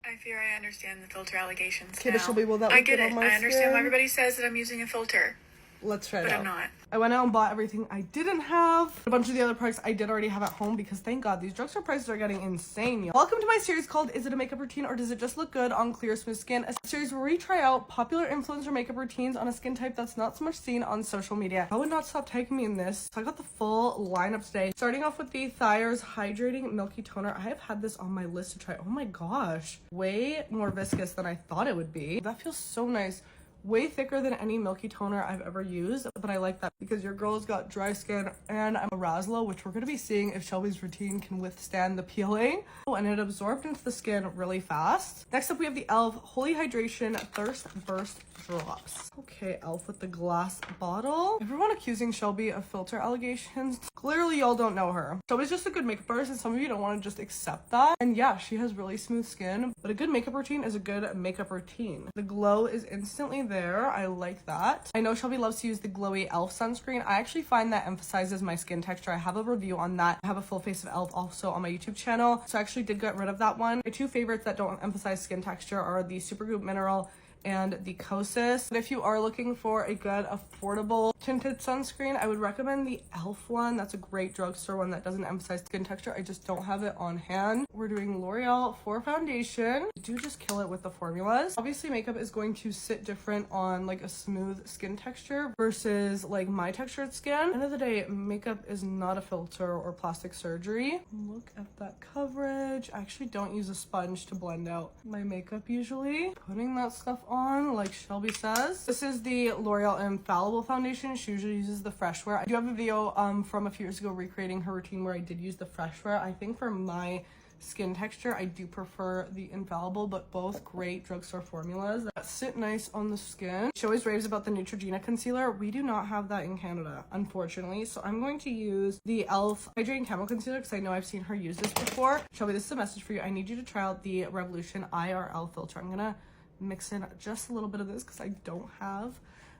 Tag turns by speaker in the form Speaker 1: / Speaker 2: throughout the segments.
Speaker 1: I fear I understand the filter allegations
Speaker 2: Okay,
Speaker 1: now.
Speaker 2: but Shelby, will that
Speaker 1: I
Speaker 2: look
Speaker 1: get
Speaker 2: good
Speaker 1: it.
Speaker 2: on my
Speaker 1: I understand
Speaker 2: skin?
Speaker 1: why everybody says that I'm using a filter.
Speaker 2: Let's try it
Speaker 1: But
Speaker 2: out.
Speaker 1: I'm not.
Speaker 2: I went out and bought everything I didn't have. A bunch of the other products I did already have at home because thank God these drugstore prices are getting insane, y'all. Welcome to my series called Is It a Makeup Routine or Does It Just Look Good on Clear Smooth Skin? A series where we try out popular influencer makeup routines on a skin type that's not so much seen on social media. I would not stop tagging me in this. So I got the full lineup today. Starting off with the Thyers Hydrating Milky Toner. I have had this on my list to try. Oh my gosh. Way more viscous than I thought it would be. That feels so nice. Way thicker than any milky toner I've ever used, but I like that because your girl's got dry skin and I'm a Razzlo, which we're gonna be seeing if Shelby's routine can withstand the peeling. Oh, and it absorbed into the skin really fast. Next up, we have the e.l.f. Holy Hydration Thirst Burst Drops. Okay, e.l.f. with the glass bottle. Everyone accusing Shelby of filter allegations. Clearly, y'all don't know her. Shelby's just a good makeup artist, and some of you don't want to just accept that. And yeah, she has really smooth skin, but a good makeup routine is a good makeup routine. The glow is instantly there. I like that. I know Shelby loves to use the glowy e.l.f. sunscreen. I actually find that emphasizes my skin texture. I have a review on that. I have a full face of e.l.f. also on my YouTube channel, so I actually did get rid of that one. My two favorites that don't emphasize skin texture are the Supergoop Mineral and the Kosas. But if you are looking for a good affordable tinted sunscreen, I would recommend the e.l.f. one. That's a great drugstore one that doesn't emphasize skin texture. I just don't have it on hand. We're doing L'Oreal for foundation. I do just kill it with the formulas. Obviously makeup is going to sit different on like a smooth skin texture versus like my textured skin. At the end of the day, makeup is not a filter or plastic surgery. Look at that coverage. I actually don't use a sponge to blend out my makeup usually. Putting that stuff on like Shelby says. This is the L'Oreal Infallible foundation. She usually uses the Freshwear. I do have a video from a few years ago recreating her routine where I did use the Freshwear. I think for my skin texture I do prefer the Infallible, but both great drugstore formulas that sit nice on the skin. She always raves about the Neutrogena concealer. We do not have that in Canada, unfortunately, so I'm going to use the e.l.f. Hydrating Camo Concealer because I know I've seen her use this before. Shelby, this is a message for you. I need you to try out the Revolution IRL filter. I'm gonna mix in just a little bit of this because I don't have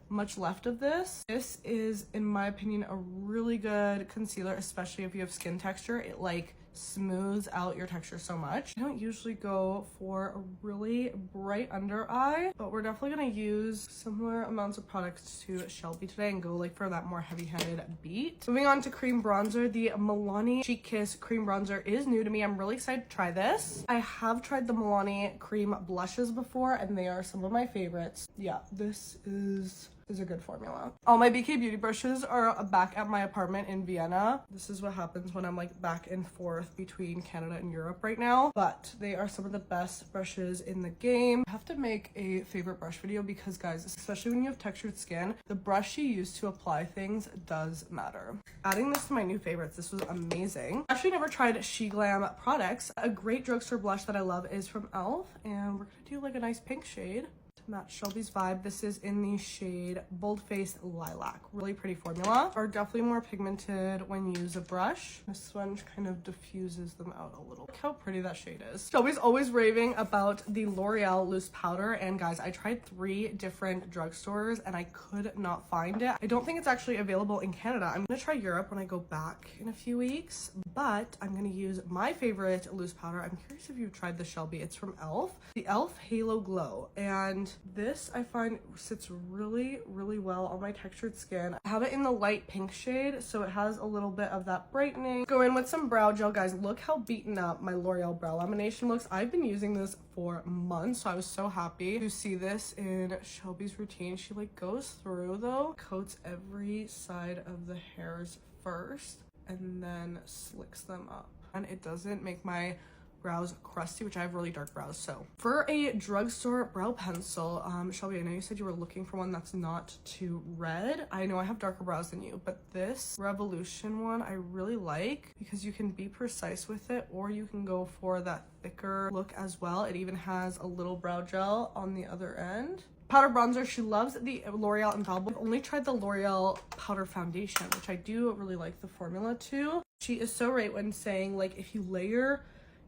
Speaker 2: much left of this. This is, in my opinion, a really good concealer, especially if you have skin texture. It like smooths out your texture so much. I don't usually go for a really bright under eye, but we're definitely gonna use similar amounts of products to Shelby today and go like for that more heavy-handed beat. Moving on to cream bronzer, the Milani Cheek Kiss cream bronzer is new to me. I'm really excited to try this. I have tried the Milani cream blushes before and they are some of my favorites. Yeah, this is a good formula. All my BK Beauty brushes are back at my apartment in Vienna. This is what happens when I'm like back and forth between Canada and Europe right now, but they are some of the best brushes in the game. I have to make a favorite brush video because guys, especially when you have textured skin, the brush you use to apply things does matter. Adding this to my new favorites, this was amazing. I actually never tried She Glam products. A great drugstore blush that I love is from e.l.f. and we're gonna do like a nice pink shade match Shelby's vibe. This is in the shade Bold Face Lilac. Really pretty formula. Are definitely more pigmented when you use a brush. The sponge kind of diffuses them out a little. Look how pretty that shade is. Shelby's always raving about the L'Oreal loose powder, and guys, I tried 3 different drugstores and I could not find it. I don't think it's actually available in Canada. I'm gonna try Europe when I go back in a few weeks, but I'm gonna use my favorite loose powder. I'm curious if you've tried the Shelby. It's from e.l.f. The e.l.f. Halo Glow, and this I find sits really well on my textured skin. I have it in the light pink shade, so it has a little bit of that brightening. Go in with some brow gel. Guys, look how beaten up my L'Oreal brow lamination looks. I've been using this for months, so I was so happy to see this in Shelby's routine. She like goes through though, coats every side of the hairs first and then slicks them up, and it doesn't make my brows crusty, which I have really dark brows. So for a drugstore brow pencil, Shelby, I know you said you were looking for one that's not too red. I know I have darker brows than you, but this Revolution one I really like because you can be precise with it, or you can go for that thicker look as well. It even has a little brow gel on the other end. Powder bronzer, she loves the L'Oreal Infallible. I've only tried the L'Oreal powder foundation, which I do really like the formula too. She is so right when saying like if you layer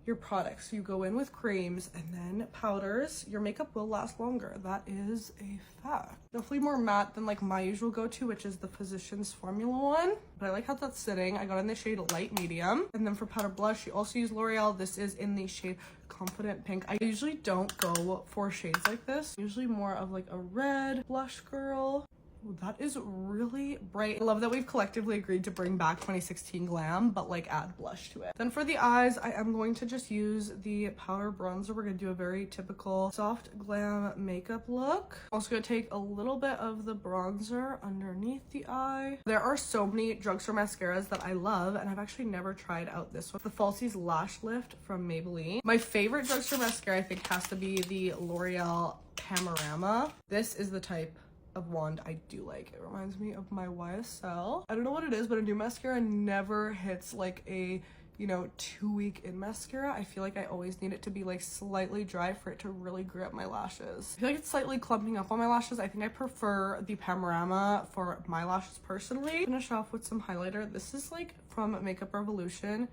Speaker 2: your products. You go in with creams and then powders. Your makeup will last longer. That is a fact. Definitely more matte than like my usual go-to, which is the Physicians Formula one. But I like how that's sitting. I got in the shade light medium. And then for powder blush, you also use L'Oreal. This is in the shade Confident Pink. I usually don't go for shades like this. Usually more of like a red blush girl. Ooh, that is really bright. I love that we've collectively agreed to bring back 2016 glam, but like add blush to it. Then for the eyes, I am going to just use the powder bronzer. We're gonna do a very typical soft glam makeup look. Also gonna take a little bit of the bronzer underneath the eye. There are so many drugstore mascaras that I love, and I've actually never tried out this one. The Falsies Lash Lift from Maybelline. My favorite drugstore mascara I think has to be the L'Oreal Panorama. This is the type of wand I do like. It reminds me of my YSL. I don't know what it is, but a new mascara never hits like a, you know, 2-week in mascara. I feel like I always need it to be like slightly dry for it to really grip my lashes. I feel like it's slightly clumping up on my lashes. I think I prefer the Panorama for my lashes personally. Finish off with some highlighter. This is like from Makeup Revolution.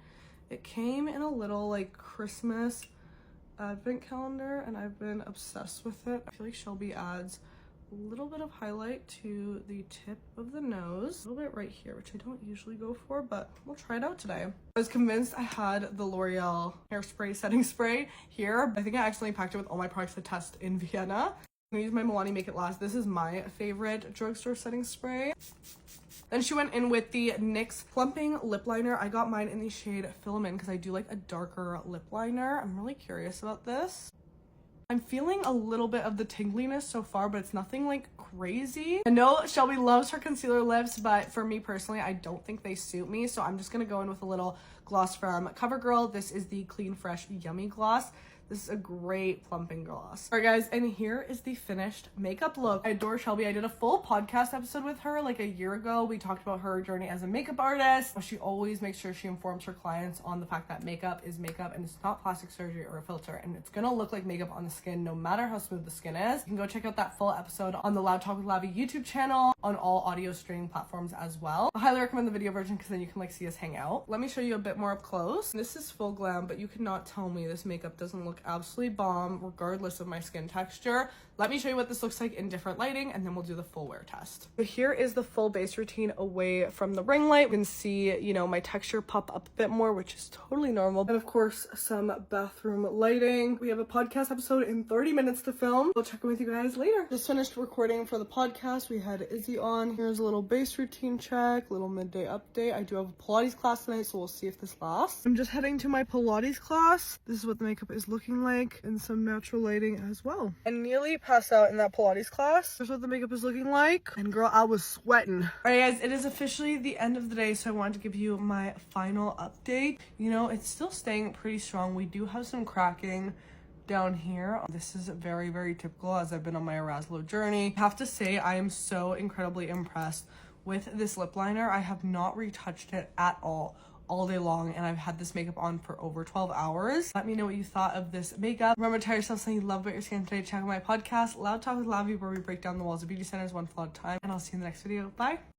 Speaker 2: It came in a little like Christmas advent calendar and I've been obsessed with it. I feel like Shelby adds a little bit of highlight to the tip of the nose, a little bit right here, which I don't usually go for, but we'll try it out today. I was convinced I had the L'Oreal hairspray setting spray here. I think I accidentally packed it with all my products to test in Vienna. I'm gonna use my Milani Make It Last. This is my favorite drugstore setting spray. Then she went in with the NYX Plumping Lip Liner. I got mine in the shade Filament because I do like a darker lip liner. I'm really curious about this. I'm feeling a little bit of the tingliness so far, but it's nothing like crazy. I know Shelby loves her concealer lips, but for me personally, I don't think they suit me. So I'm just gonna go in with a little gloss from CoverGirl. This is the Clean Fresh Yummy Gloss. This is a great plumping gloss. All right, guys, and here is the finished makeup look. I adore Shelby. I did a full podcast episode with her like a year ago. We talked about her journey as a makeup artist. She always makes sure she informs her clients on the fact that makeup is makeup and it's not plastic surgery or a filter, and it's gonna look like makeup on the skin no matter how smooth the skin is. You can go check out that full episode on the Loud Talk with Lavi YouTube channel, on all audio streaming platforms as well. I highly recommend the video version because then you can like see us hang out. Let me show you a bit more up close. This is full glam, but you cannot tell me this makeup doesn't look absolutely bomb regardless of my skin texture. Let me show you what this looks like in different lighting and then we'll do the full wear test. So here is the full base routine away from the ring light. You can see, you know, my texture pop up a bit more, which is totally normal. And of course, some bathroom lighting. We have a podcast episode in 30 minutes to film. I'll check in with you guys later. Just finished recording for the podcast. We had Izzy on. Here's a little base routine check, little midday update. I do have a Pilates class tonight, so we'll see if this lasts. I'm just heading to my Pilates class. This is what the makeup is looking like, and some natural lighting as well. I nearly passed out in that Pilates class. Here's what the makeup is looking like. And girl, I was sweating. All right, guys, it is officially the end of the day, so I wanted to give you my final update. You know, it's still staying pretty strong. We do have some cracking down here. This is very, very typical as I've been on my Eraslo journey. I have to say, I am so incredibly impressed with this lip liner. I have not retouched it at all day long, and I've had this makeup on for over 12 hours. Let me know what you thought of this makeup. Remember to tell yourself something you love about your skin today. Check out my podcast, Loud Talk with Lavi, where we break down the walls of beauty centers one flaw at a time. And I'll see you in the next video. Bye.